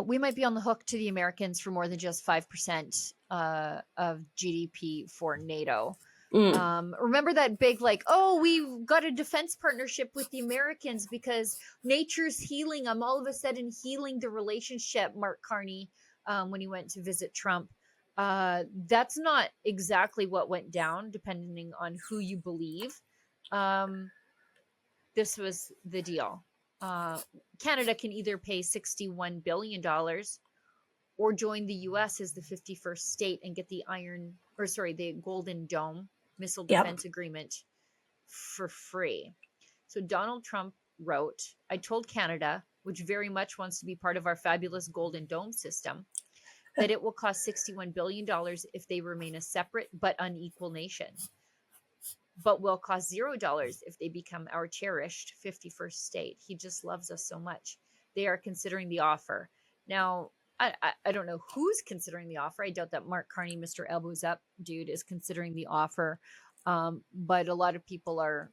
we might be on the hook to the Americans for more than just 5% of GDP for NATO. Remember that big, like, oh, we've got a defense partnership with the Americans because nature's healing. I'm all of a sudden healing the relationship, Mark Carney, when he went to visit Trump. That's not exactly what went down, depending on who you believe. This was the deal. Canada can either pay $61 billion or join the U.S. as the 51st state and get the Golden Dome missile defense agreement for free. So Donald Trump wrote, I told Canada, which very much wants to be part of our fabulous Golden Dome system, that it will cost $61 billion if they remain a separate but unequal nation, but will cost $0 if they become our cherished 51st state. He just loves us so much. They are considering the offer. Now, I don't know who's considering the offer. I doubt that Mark Carney, Mr. Elbows Up dude, is considering the offer. But a lot of people are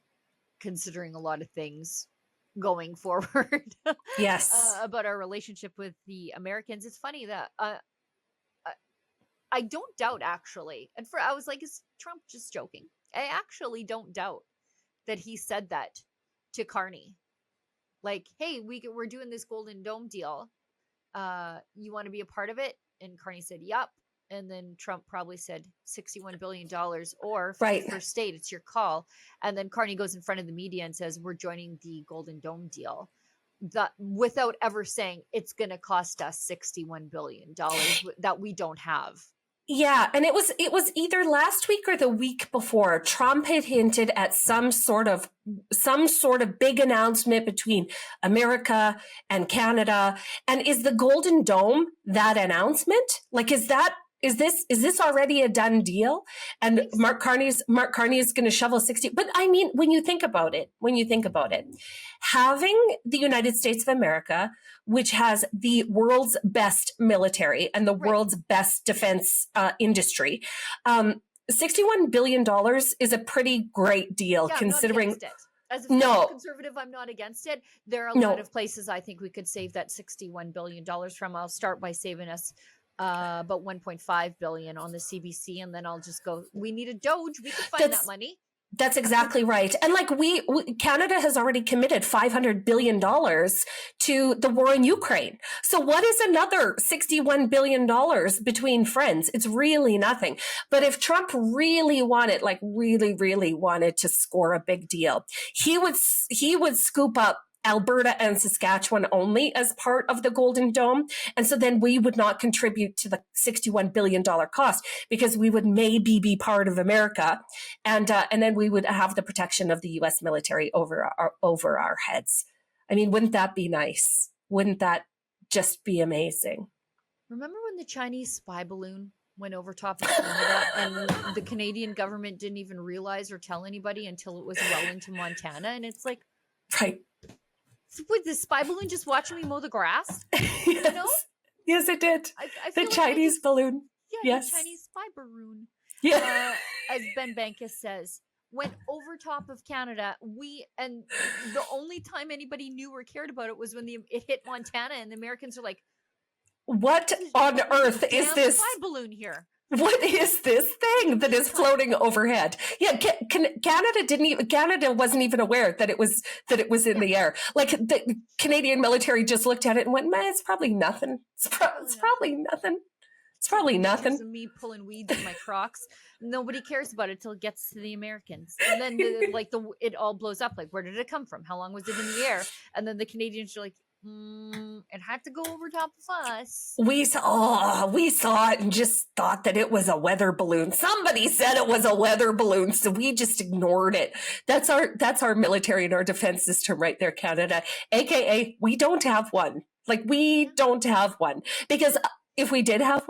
considering a lot of things going forward. Yes. About our relationship with the Americans. It's funny that I don't doubt, actually. I was like, is Trump just joking? I actually don't doubt that he said that to Carney. Like, hey, we're doing this Golden Dome deal. You want to be a part of it? And Carney said, yup. And then Trump probably said $61 billion or 51st state, it's your call. And then Carney goes in front of the media and says, we're joining the Golden Dome deal. Without ever saying it's going to cost us $61 billion that we don't have. Yeah, and it was either last week or the week before. Trump had hinted at some sort of big announcement between America and Canada. And is the Golden Dome that announcement? Like, is this already a done deal? And Mark Carney is going to shovel 60. But I mean, when you think about it, having the United States of America, which has the world's best military and the world's best defense industry, $61 billion is a pretty great deal, considering. As a fiscal conservative, I'm not against it. There are a lot of places I think we could save that $61 billion from. I'll start by saving us about $1.5 billion on the CBC, and then I'll just go, we need a Doge. We can find that money. That's exactly right. And like Canada has already committed $500 billion to the war in Ukraine. So what is another $61 billion between friends? It's really nothing. But if Trump really wanted to score a big deal, he would scoop up Alberta and Saskatchewan only as part of the Golden Dome. And so then we would not contribute to the $61 billion cost because we would maybe be part of America. And then we would have the protection of the U.S. military over our heads. I mean, wouldn't that be nice? Wouldn't that just be amazing? Remember when the Chinese spy balloon went over top of Canada and the Canadian government didn't even realize or tell anybody until it was well into Montana? And it's like, right. With the spy balloon just watching me mow the grass? Yes. You know? Yes, it did. The Chinese balloon. Yeah, yes. The Chinese spy balloon. Yeah. As Ben Bankus says, went over top of Canada. And the only time anybody knew or cared about it was when it hit Montana, and the Americans are like, what on earth is this spy balloon here? What is this thing that is floating overhead? Yeah, Canada wasn't even aware that it was in the air. Like the Canadian military just looked at it and went, "Man, it's probably nothing. It's probably nothing. It's probably nothing." Me pulling weeds in my Crocs. Nobody cares about it till it gets to the Americans, and then it all blows up. Like, where did it come from? How long was it in the air? And then the Canadians are like, it had to go over top of us. We saw it and just thought that it was a weather balloon. Somebody said it was a weather balloon, so we just ignored it. That's our military and our defense system right there, Canada. AKA, we don't have one. Like, we don't have one. Because if we did have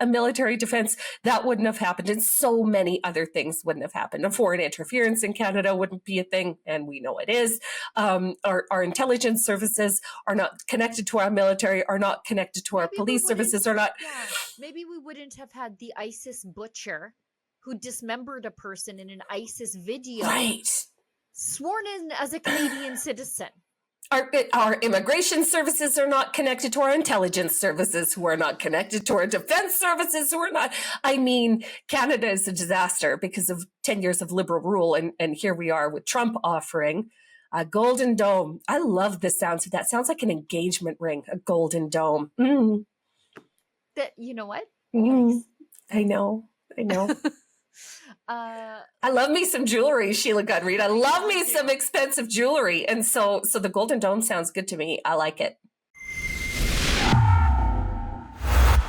a military defense, that wouldn't have happened. And so many other things wouldn't have happened. And foreign interference in Canada wouldn't be a thing. And we know it is. Our intelligence services are not connected to our military, are not connected to our police services, are not. Yeah, maybe we wouldn't have had the ISIS butcher who dismembered a person in an ISIS video. Right. Sworn in as a Canadian citizen. Our immigration services are not connected to our intelligence services, who are not connected to our defense services, who are not. I mean, Canada is a disaster because of 10 years of liberal rule. And here we are with Trump offering a golden dome. I love the sounds of that. Sounds like an engagement ring, a golden dome. That, you know what? Mm. Nice. I know. I love me some jewelry, Sheila Gunn, Reid. I love me some expensive jewelry. And so the golden dome sounds good to me. I like it.